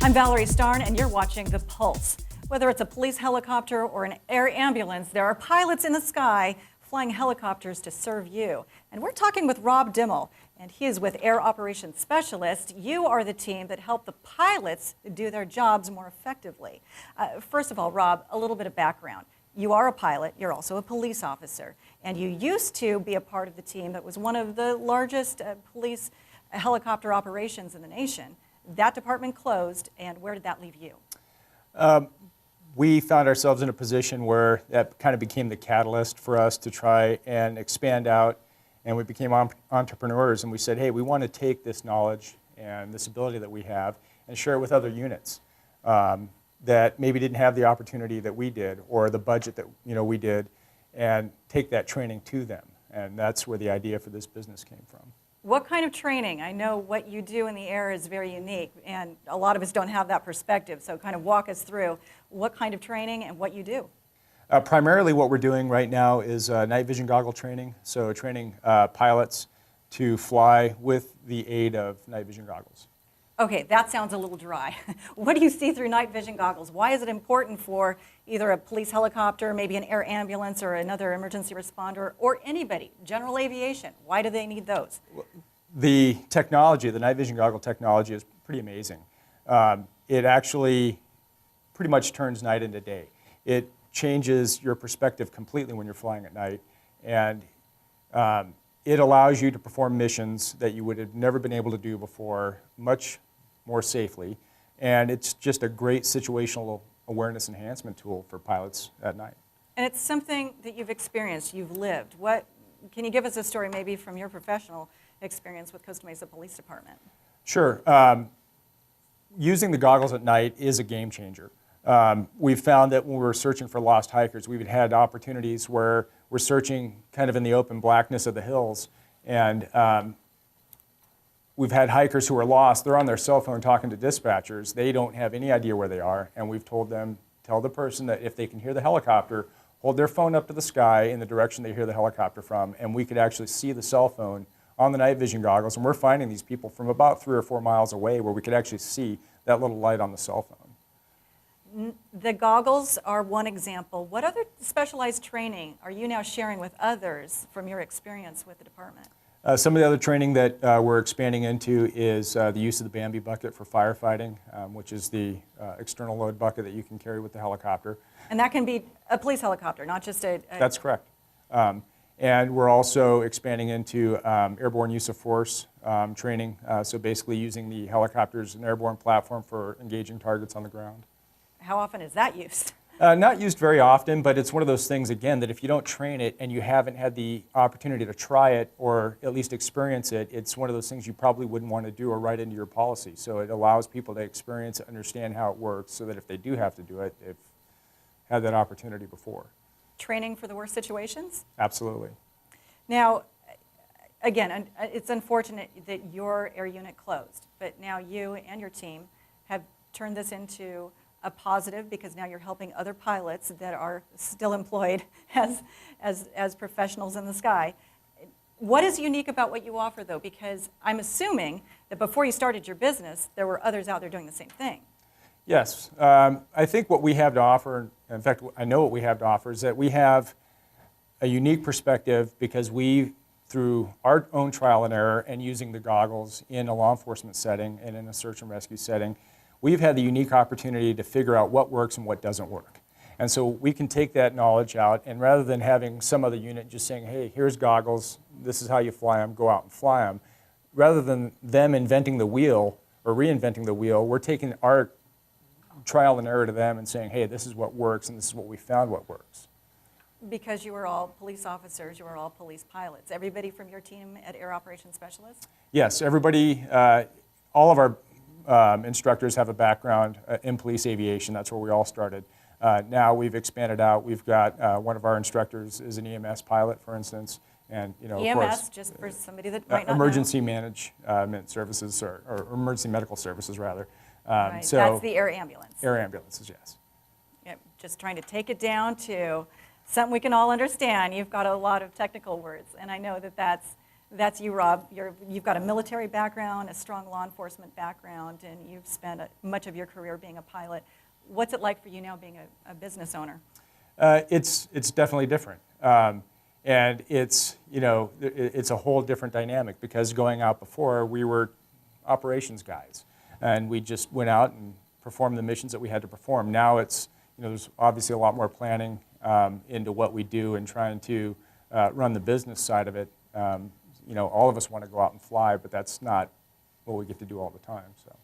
I'm Valerie Starn, and you're watching The Pulse. Whether it's a police helicopter or an air ambulance, there are pilots in the sky flying helicopters to serve you. And we're talking with Rob Dimel, and he is with Air Operations Specialist. You are the team that help the pilots do their jobs more effectively. First of all, Rob, a little bit of background. You are a pilot, you're also a police officer, and you used to be a part of the team that was one of the largest police helicopter operations in the nation. That department closed, and where did that leave you? We found ourselves in a position where that kind of became the catalyst for us to try and expand out, and we became entrepreneurs, and we said, hey, we want to take this knowledge and this ability that we have and share it with other units that maybe didn't have the opportunity that we did or the budget that we did, and take that training to them. And that's where the idea for this business came from. What kind of training? I know what you do in the air is very unique, and a lot of us don't have that perspective, so kind of walk us through what kind of training and what you do. Primarily what we're doing right now is night vision goggle training, so training pilots to fly with the aid of night vision goggles. Okay, that sounds a little dry. What do you see through night vision goggles? Why is it important for either a police helicopter, maybe an air ambulance, or another emergency responder, or anybody, general aviation? Why do they need those? The technology, the night vision goggle technology, is pretty amazing. It actually pretty much turns night into day. It changes your perspective completely when you're flying at night, and it allows you to perform missions that you would have never been able to do before much more safely, and it's just a great situational awareness enhancement tool for pilots at night. And it's something that you've experienced, you've lived. Can you give us a story maybe from your professional experience with Costa Mesa Police Department? Sure. Using the goggles at night is a game changer. We've found that when we're searching for lost hikers, we've had opportunities where we're searching kind of in the open blackness of the hills, and we've had hikers who are lost. They're on their cell phone talking to dispatchers. They don't have any idea where they are, and we've told them, tell the person that if they can hear the helicopter, hold their phone up to the sky in the direction they hear the helicopter from, and we could actually see the cell phone on the night vision goggles, and we're finding these people from about 3 or 4 miles away where we could actually see that little light on the cell phone. The goggles are one example. What other specialized training are you now sharing with others from your experience with the department? Some of the other training that we're expanding into is the use of the Bambi bucket for firefighting, which is the external load bucket that you can carry with the helicopter. And that can be a police helicopter, not just a... That's correct. And we're also expanding into airborne use of force training, so basically using the helicopter as an airborne platform for engaging targets on the ground. How often is that used? Not used very often, but it's one of those things, again, that if you don't train it and you haven't had the opportunity to try it or at least experience it, it's one of those things you probably wouldn't want to do or write into your policy. So it allows people to experience it, understand how it works, so that if they do have to do it, they've had that opportunity before. Training for the worst situations? Absolutely. Now, again, it's unfortunate that your air unit closed, but now you and your team have turned this into a positive, because now you're helping other pilots that are still employed as professionals in the sky. What is unique about what you offer, though? Because I'm assuming that before you started your business, there were others out there doing the same thing. Yes. I think what we have to offer, in fact, I know what we have to offer, is that we have a unique perspective because we, through our own trial and error and using the goggles in a law enforcement setting and in a search and rescue setting, we've had the unique opportunity to figure out what works and what doesn't work. And so we can take that knowledge out, and rather than having some other unit just saying, hey, here's goggles, this is how you fly them, go out and fly them, rather than them inventing the wheel or reinventing the wheel, we're taking our trial and error to them and saying, hey, this is what works and this is what we found what works. Because you were all police officers, you were all police pilots. Everybody from your team at Air Operations Specialists? Yes, everybody, all of our instructors have a background in police aviation. That's where we all started. Now we've expanded out. We've got one of our instructors is an EMS pilot, for instance, and EMS, of course, just for somebody that might not emergency know. management services, or emergency medical services, rather. Right. So that's the air ambulance. Air ambulances, yes. Yep. Just trying to take it down to something we can all understand. You've got a lot of technical words, and I know that that's That's you, Rob. You've got a military background, a strong law enforcement background, and you've spent much of your career being a pilot. What's it like for you now being a business owner? It's definitely different. And it's, it's a whole different dynamic because going out before, we were operations guys. And we just went out and performed the missions that we had to perform. Now it's, there's obviously a lot more planning into what we do and trying to run the business side of it. All of us want to go out and fly, but that's not what we get to do all the time. So.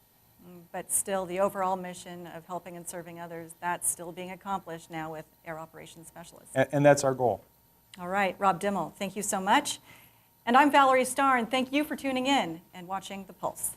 But still, the overall mission of helping and serving others, that's still being accomplished now with Air Operations Specialists. And that's our goal. All right, Rob Dimel, thank you so much. And I'm Valerie Starr, and thank you for tuning in and watching The Pulse.